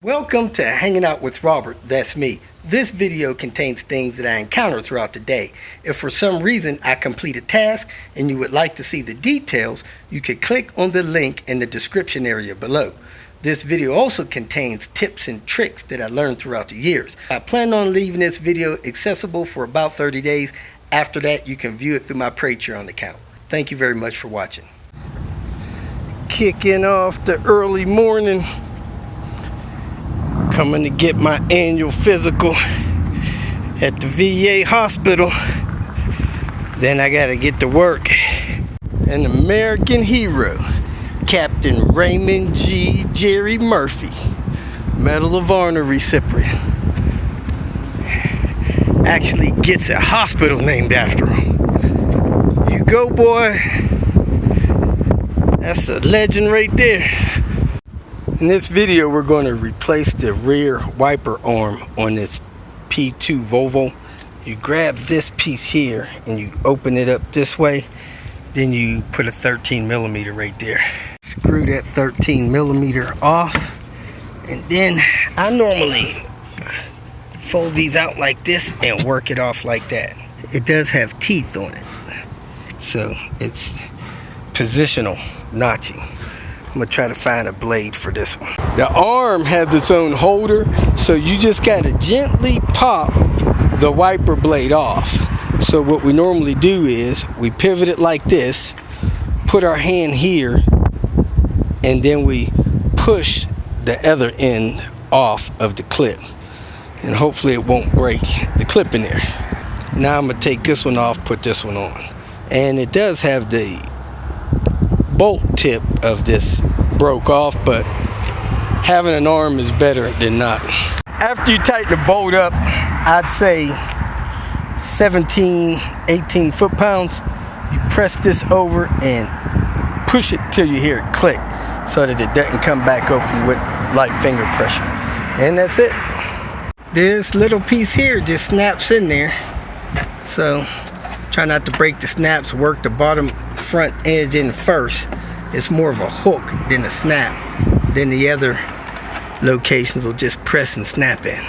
Welcome to Hanging Out with Robert, that's me. This video contains things that I encounter throughout the day. If for some reason I complete a task and you would like to see the details, you can click on the link in the description area below. This video also contains tips and tricks that I learned throughout the years. I plan on leaving this video accessible for about 30 days. After that, you can view it through my Patreon account. Thank you very much for watching. Kicking off the early morning. Coming to get my annual physical at the VA hospital. Then I gotta get to work. An American hero, Captain Raymond G. Jerry Murphy, Medal of Honor recipient, actually gets a hospital named after him. You go, boy. That's a legend right there. In this video, we're going to replace the rear wiper arm on this P2 Volvo. You grab this piece here and you open it up this way. Then you put a 13mm right there. Screw that 13mm off. And then I normally fold these out like this and work it off like that. It does have teeth on it, so it's positional notching. I'm gonna try to find a blade for this one. The arm has its own holder, so you just gotta gently pop the wiper blade off. So what we normally do is we pivot it like this, put our hand here, and then we push the other end off of the clip, and hopefully it won't break the clip in there. Now I'm gonna take this one off, put this one on, and it does have the bolt tip of this broke off, but having an arm is better than not. After you tighten the bolt up, I'd say 17-18 foot-pounds, you press this over and push it till you hear it click so that it doesn't come back open with light finger pressure. And that's it. This little piece here just snaps in there, so try not to break the snaps. Work the bottom front edge in first. It's more of a hook than a snap. Then the other locations will just press and snap in.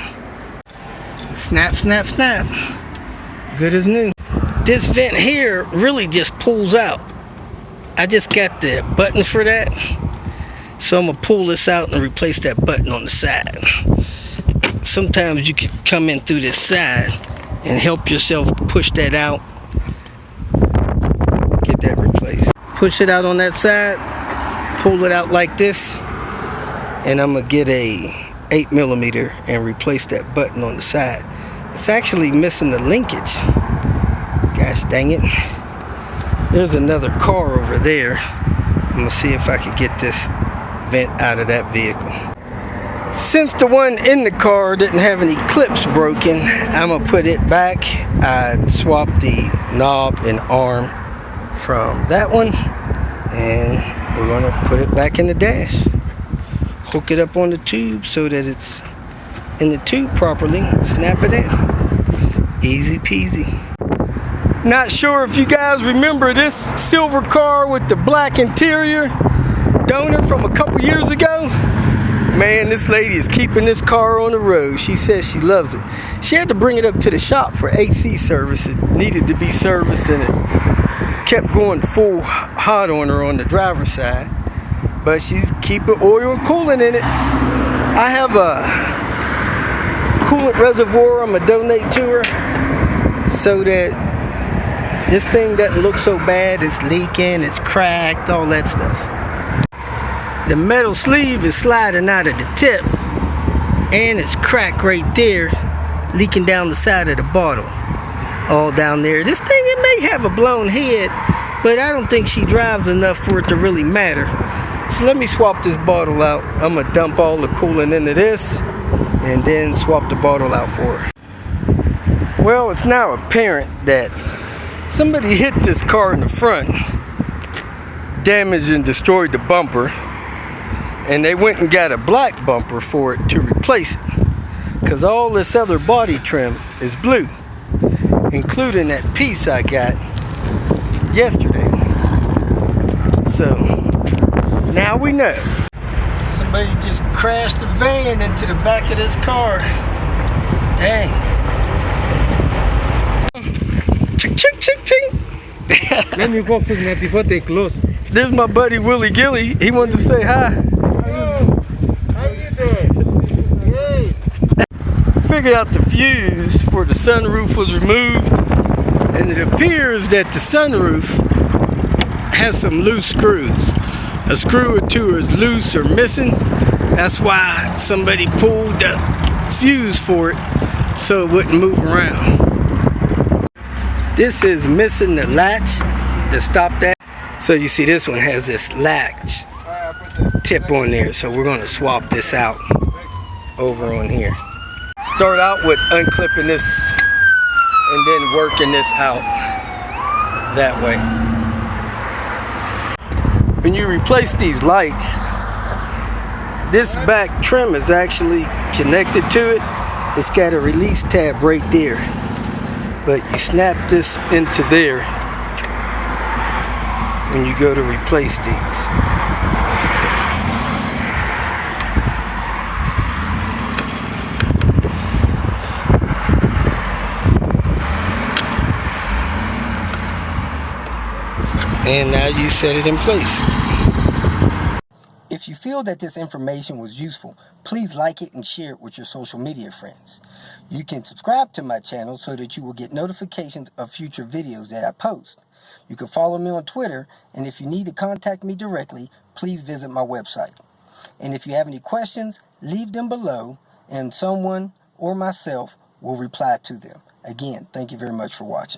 Snap, snap, snap. Good as new. This vent here really just pulls out. I just got the button for that, so I'm gonna pull this out and replace that button on the side. Sometimes you can come in through this side and help yourself push that out. Get that replaced. Push it out on that side, pull it out like this, and I'm gonna get a 8mm and replace that button on the side. It's actually missing the linkage. Gosh dang it. There's another car over there. I'm gonna see if I can get this vent out of that vehicle. Since the one in the car didn't have any clips broken, I'm gonna put it back. I swapped the knob and arm from that one, and we're gonna put it back in the dash. Hook it up on the tube so that it's in the tube properly. Snap it in. Easy peasy. Not sure if you guys remember this silver car with the black interior, donor from a couple years ago. Man, this lady is keeping this car on the road. She says she loves it. She had to bring it up to the shop for AC service. It needed to be serviced, and it kept going full hot on her on the driver's side. But she's keeping oil and coolant in it. I have a coolant reservoir I'm gonna donate to her so that this thing doesn't look so bad. It's leaking, it's cracked, all that stuff. The metal sleeve is sliding out of the tip, and it's cracked right there, leaking down the side of the bottle. All down there. This thing, it may have a blown head, but I don't think she drives enough for it to really matter. So let me swap this bottle out. I'm gonna dump all the coolant into this and then swap the bottle out for her. Well, it's now apparent that somebody hit this car in the front, damaged and destroyed the bumper, and they went and got a black bumper for it to replace it, because all this other body trim is blue, including that piece I got yesterday. So now we know. Somebody just crashed the van into the back of this car. Dang. Ching, ching, ching, ching. Let me go fix that before they close. There's my buddy Willie Gilly. He wanted to say hi. Hello. How you doing? Hey. Figured out the fuse for the sunroof was removed, and it appears that the sunroof has some loose screws. A screw or two is loose or missing. That's why somebody pulled the fuse for it so it wouldn't move around. This is missing the latch to stop that. So you see this one has this latch tip on there, so we're going to swap this out over on here. Start out with unclipping this and then working this out that way. When you replace these lights, this back trim is actually connected to it. It's got a release tab right there, but you snap this into there when you go to replace these. And now you set it in place. If you feel that this information was useful, please like it and share it with your social media friends. You can subscribe to my channel so that you will get notifications of future videos that I post. You can follow me on Twitter, and if you need to contact me directly, please visit my website. And if you have any questions, leave them below, and someone or myself will reply to them. Again, thank you very much for watching.